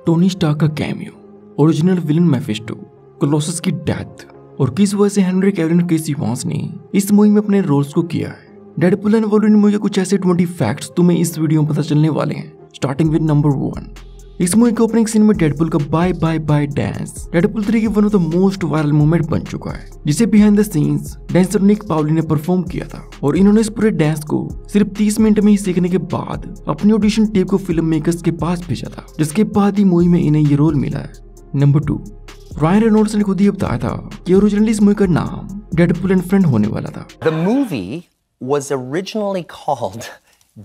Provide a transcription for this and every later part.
Tony Stark का cameo, original villain Mephisto, Colossus की death और किस वजह से हेनरी कैविल और केसी इवांस ने इस मूवी में अपने रोल्स को किया है। डेडपूल एंड वोल्वरिन मूवी के कुछ ऐसे 20 फैक्ट्स तुम्हें इस वीडियो में पता चलने वाले हैं। Starting with number 1। इस मूवी के ओपनिंग सीन में डेडपूल का bye bye bye dance Deadpool 3 की one of the most viral movement बन चुका है, जिसे behind the scenes dancer Nick Pauley ने परफॉर्म किया था और इन्होंने इस पूरे डांस को सिर्फ 30 मिनट में ही सीखने के बाद अपनी ऑडिशन टेप को फिल्म मेकर्स के पास भेजा था, जिसके बाद ही मूवी में इन्हें ये रोल मिला है। नंबर 2। रायन रेनॉल्ड्स ने खुद ही बताया था कि ओरिजिनली इस मूवी का नाम डेडपूल एंड फ्रेंड होने वाला था। The movie was originally called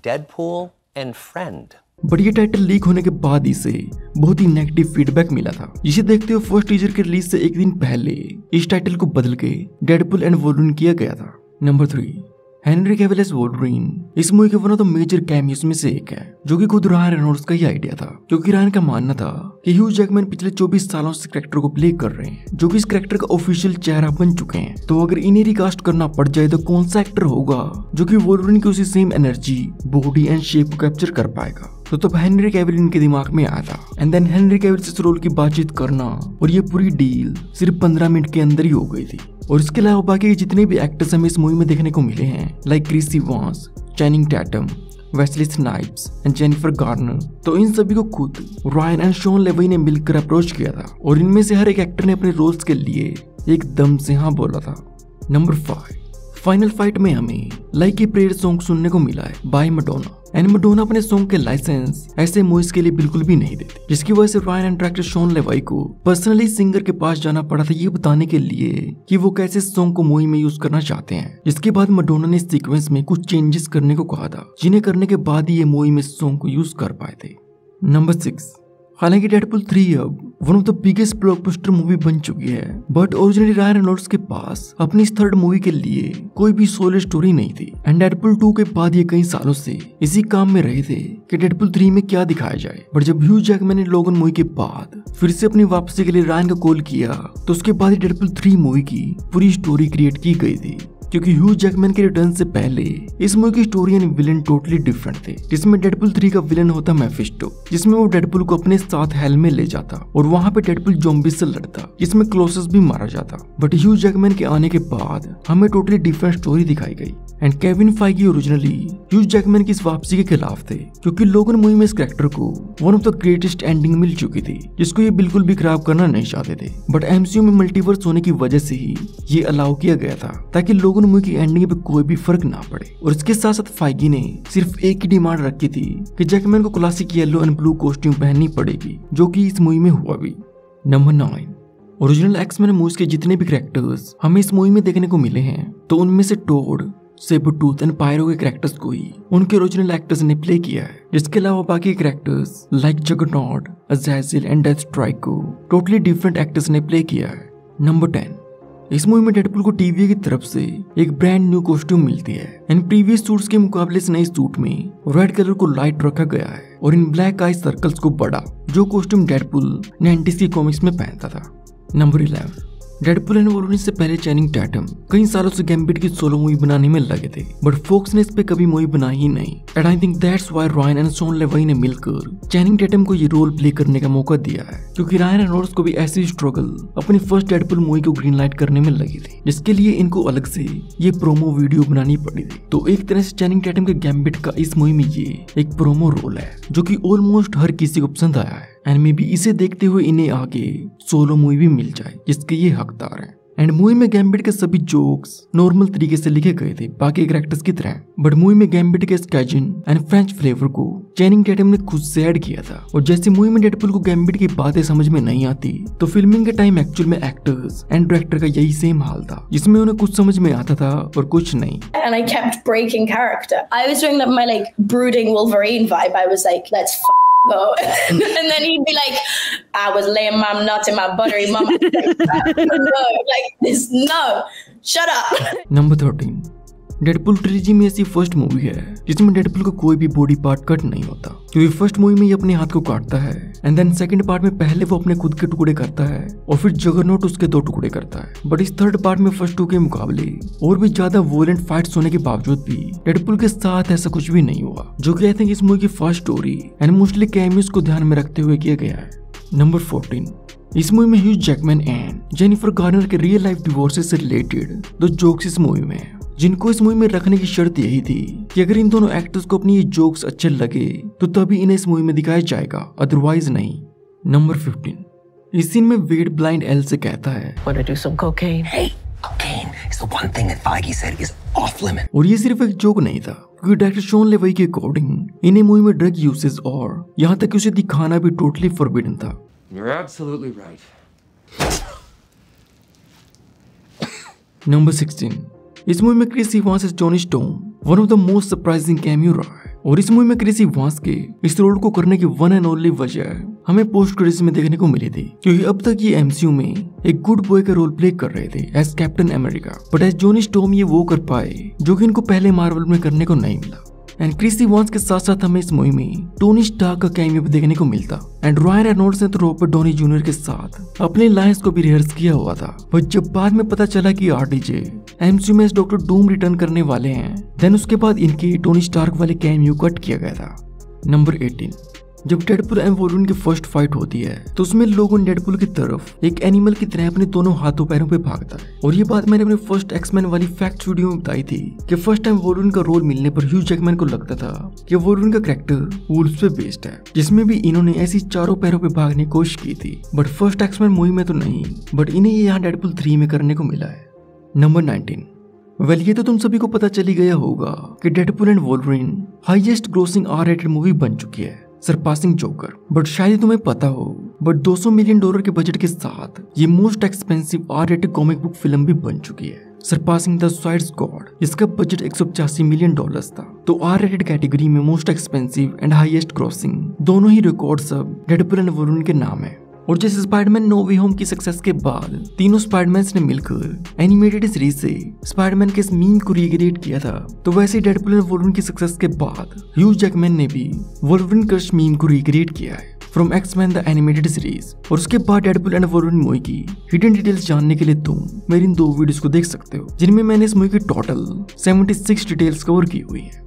Deadpool and Friend. But ये टाइटल लीक होने के बाद इसे बहुत ही नेगेटिव फीडबैक मिला था, जिसे देखते हुए फर्स्ट टीजर के रिलीज से एक दिन पहले इस टाइटल को बदल के डेडपूल एंड वोल्वरिन किया गया था। Number 3। Henry Cavill as Wolverine इस मूवी के one of the major cameos में से एक है, जो कि खुद रायन रेनॉल्ड्स का ही आइडिया था, क्योंकि रायन का मानना था कि ह्यू जैकमैन पिछले 24 सालों से कैरेक्टर को प्ले कर रहे हैं, जो कि इस कैरेक्टर का ऑफिशियल चेहरा बन चुके हैं। तो अगर इन्हें रिकास्ट करना पड़ जाए तो कौन सा एक्टर होगा जो कि वोल्वरिन की उसी same energy, body and shape को कैप्चर कर पाएगा। तो तब हेनरी कैविल इनके दिमाग में आया था एंड देन हेनरी कैविल से इस रोल की बातचीत करना और ये पूरी डील सिर्फ 15 मिनट के अंदर ही हो गई थी। और इसके अलावा बाकी जितने भी एक्टर्स हमें इस मूवी में देखने को मिले हैं, like Chris Evans, Channing Tatum, Wesley Snipes and Jennifer Garner, तो इन सभी को खुद रायन एंड शॉन लेवी ने मिलकर अप्रोच किया था और इनमें से हर एक एक्टर ने अपने रोल्स के लिए एकदम से हाँ बोला था। नंबर 5। फाइनल फाइट में हमें लाइक ए प्रेयर सॉन्ग सुनने को मिला है बाय मैडोना एंड मैडोना अपने सॉन्ग के लाइसेंस ऐसे मूवीज के लिए बिल्कुल भी नहीं देती, जिसकी वजह से Ryan and director Shawn Levy को पर्सनली सिंगर के पास जाना पड़ा था ये बताने के लिए कि वो कैसे सॉन्ग को मूवी में यूज करना चाहते हैं। जिसके बाद मैडोना ने सीक्वेंस में कुछ चेंजेस करने को कहा था, जिन्हें करने के बाद ही ये मूवी में सॉन्ग को यूज कर पाए थे। नंबर 6। हालांकि डेडपूल 3 अब one of the biggest blockbuster movie बन चुकी है, बट ओरिजिनली रायन रेनॉल्ड्स के पास अपनी इस थर्ड मूवी के लिए कोई भी सोलो स्टोरी नहीं थी एंड डेडपूल 2 के बाद ये कई सालों से इसी काम में रहे थे कि डेडपूल 3 में क्या दिखाया जाए। बट जब ह्यू जैकमैन ने लोगन मूवी के बाद फिर से अपनी वापसी के लिए रायन का कॉल किया, तो उसके बाद ही डेडपूल 3 मूवी की पूरी स्टोरी क्रिएट की गई थी, क्योंकि ह्यू जैकमैन के रिटर्न से पहले इस मूवी की story and villain totally different थे, जिसमें डेडपूल 3 का विलन होता मेफिस्टो, जिसमें वो डेडपूल को अपने साथ हेल में ले जाता और वहां पे डेडपूल ज़ॉम्बी से लड़ता, जिसमें कोलोसस भी मारा जाता। बट ह्यू जैकमैन के आने के बाद हमें टोटली डिफरेंट स्टोरी दिखाई गई and Kevin Feige originally Hugh Jackman की इस वापसी के खिलाफ थे, क्योंकि लोगन मूवी में इस कैरेक्टर को one of the greatest ending मिल चुकी थी, जिसको ये बिल्कुल भी खराब करना नहीं चाहते थे। बट एमसीयू में मल्टीवर्स होने की वजह से ही ये अलाउ किया गया था, ताकि लोगन मूवी की एंडिंग पे कोई भी फर्क ना पड़े। और इसके साथ साथ फाइगी ने सिर्फ एक ही डिमांड रखी थी कि जैकमैन को classic yellow and blue costume पहननी पड़ेगी, जो कि इस मूवी में हुआ भी। नंबर 9। ओरिजिनल एक्स-मैन मूवीज के जितने भी कैरेक्टर्स हमें इस मूवी में देखने को मिले हैं, तो उनमें से टोड, सेबरटूथ एंड पायरो के कैरेक्टर्स को ही उनके ओरिजिनल एक्टर्स ने प्ले किया है। इसके अलावा बाकी कैरेक्टर्स लाइक जगरनॉट, अज़ाज़िल एंड डेथस्ट्राइक को टोटली डिफरेंट एक्टर्स ने प्ले किया है। नंबर 10। इस मूवी में डेडपूल को टीवीए की तरफ से एक ब्रांड न्यू कॉस्ट्यूम मिलती है एंड प्रीवियस सूट्स के मुकाबले इस नए सूट में रेड कलर को लाइट रखा गया है और इन ब्लैक आई सर्कल्स को बड़ा, जो कॉस्ट्यूम डेडपूल 90s की कॉमिक्स में पहनता था। नंबर 11। डेडपूल एंड वोल्वरिन से पहले चैनिंग टैटम कई सालों से गैम्बिट की सोलो मूवी बनाने में लगे थे, बट फोक्स ने इस पे कभी मूवी बनाई ही नहीं and I think that's why Ryan and Shawn Levy ने मिलकर चैनिंग टैटम को ये रोल प्ले करने का मौका दिया है, क्योंकि रायन रेनॉल्ड्स को भी ऐसी स्ट्रगल अपनी फर्स्ट डेडपूल मूवी को ग्रीन लाइट करने में लगी थी, जिसके लिए इनको अलग से ये प्रोमो वीडियो बनानी पड़ी थी। तो एक तरह से चैनिंग टैटम के गैम्बिट का इस मूवी में ये एक प्रोमो रोल है, जो कि ऑलमोस्ट हर किसी को पसंद आया है एंड मे बी इसे देखते हुए इन्हें आगे सोलो मूवी भी मिल जाए, जिसके ये हकदार हैं। एंड मूवी में गैम्बिट के सभी जोक्स नॉर्मल तरीके से लिखे गए थे बाकी कैरेक्टर्स की तरह, बट मूवी में गैम्बिट के स्कैजिन एंड फ्रेंच फ्लेवर को चैनिंग टैटम ने खुद से ऐड किया था। और जैसे मूवी में डेडपूल को गैम्बिट की बातें समझ में नहीं आती, तो फिल्मिंग के टाइम एक्चुअल में एक्टर्स एंड डायरेक्टर का यही सेम हाल था, जिसमें उन्हें कुछ समझ में आता था और कुछ नहीं। And I kept breaking character. I was doing my like brooding Wolverine vibe. I was like, let's go. And then he'd be like, I was laying my nut in my buttery mama. No, like this, no, shut up. Number 13. Deadpool trilogy में ऐसी first movie है जिसमें Deadpool को कोई भी body part cut नहीं होता, क्योंकि फर्स्ट मूवी में ये अपने हाथ को काटता है एंड देन सेकंड पार्ट में पहले वो अपने खुद के टुकड़े करता है और फिर जगरनॉट उसके 2 टुकड़े करता है। बट इस थर्ड पार्ट में फर्स्ट 2 के मुकाबले और भी ज्यादा वोलेंट फाइट्स होने के बावजूद भी डेडपूल के साथ ऐसा कुछ भी नहीं हुआ, जो कि आई थिंक इस मूवी की first story and mostly cameos को ध्यान में रखते हुए किया गया है। नंबर 14, इस मूवी में Hugh Jackman and Jennifer Garner के रियल लाइफ डिवोर्सेस से रिलेटेड दो जोक्स इस मूवी में हैं, जिनको इस मूवी में रखने की शर्त यही थी कि अगर इन दोनों एक्टर्स को अपनी ये जोक्स अच्छे लगे तो तभी इन्हें इस मूवी में दिखाया जाएगा, अदरवाइज नहीं। नंबर 15, इस सीन में वेड ब्लाइंड एल से कहता है Want to do some cocaine? Hey, cocaine is the one thing that Feige said is off limit. और ये सिर्फ एक जोक नहीं था, क्योंकि डायरेक्टर शॉन लेवी के अकॉर्डिंग इन्हें मूवी में ड्रग यूसेज और यहाँ तक कि उसे दिखाना भी टोटली फॉरबिडन था। You're absolutely right. नंबर 16, इस मूवी में Chris Evans as Johnny Storm one of the most surprising cameo रहा है, और इस मूवी में क्रिस इवांस के इस रोल को करने की वन एंड ओनली वजह हमें पोस्ट क्रेडिट्स में देखने को मिली थी, क्योंकि अब तक ये एमसीयू में एक गुड बॉय का रोल प्ले कर रहे थे as Captain America, but as Johnny Storm ये वो कर पाए जो कि इनको पहले मार्वल में करने को नहीं मिला। एंड क्रिस इवांस के साथ साथ हमें इस मूवी में टोनी स्टार्क का कैमियो भी देखने को मिलता, एंड रायन रेनॉल्ड्स ने तो रॉबर्ट डॉनी जूनियर के साथ अपने लाइन्स को भी रिहर्स किया हुआ था, बट जब बाद में पता चला कि आरडीजे एमसीयू में डॉक्टर डूम रिटर्न करने वाले हैं, देन उसके बाद इनके टोनी स्टार्क वाले कैमियो कट किया गया था। नंबर 18, जब डेडपुल एंड वोल्वरिन की फर्स्ट फाइट होती है तो उसमें लोगन डेडपुल की तरफ एक एनिमल की तरह अपने दोनों हाथों पैरों पे भागता है, और ये बात मैंने अपने फर्स्ट एक्समैन वाली फैक्ट वीडियो में बताई थी कि फर्स्ट टाइम वोल्वरिन का रोल मिलने पर ह्यू जैकमैन को लगता था कि वोल्वरिन का कैरेक्टर वुल्व्स पे बेस्ड है, जिसमें भी इन्होंने ऐसी चारों पैरों पे भागने की कोशिश की थी, बट फर्स्ट एक्समैन मूवी में तो नहीं, बट इन्हें ये यहाँ डेडपुल 3 में करने को मिला है। नंबर 19, वेल ये तो तुम सभी को पता चली गया होगा कि Deadpool and Wolverine highest grossing R-rated movie बन चुकी है, सरपासिंग जोकर, बट शायद तुम्हें पता हो बट $200 मिलियन के बजट के साथ ये most expensive R-rated comic book film भी बन चुकी है, सरपासिंग द सुसाइड स्क्वाड, जिसका बजट $185 मिलियन था। तो R-rated कैटेगरी में most expensive and highest grossing दोनों ही रिकॉर्ड सब डेडपुल एंड वोल्वरिन के नाम है। और जैसे स्पाइडरमैन नो वे होम की सक्सेस के बाद तीनों स्पाइडरमैन्स ने मिलकर एनिमेटेड सीरीज से स्पाइडरमैन के इस मीम को रिक्रिएट किया था, तो वैसे डेडपुल एंड वोल्वरिन की सक्सेस के बाद ह्यू जैकमैन ने भी वोल्वरिन क्रश मीम को रिक्रिएट किया है from X Men the animated series. और उसके बाद डेडपुल एंड वोल्वरिन मूवी की हिडन डिटेल्स जानने के लिए तुम मेरी इन 2 वीडियोस को देख सकते हो, जिनमें मैंने इस मूवी की टोटल 76 डिटेल्स कवर की हुई है।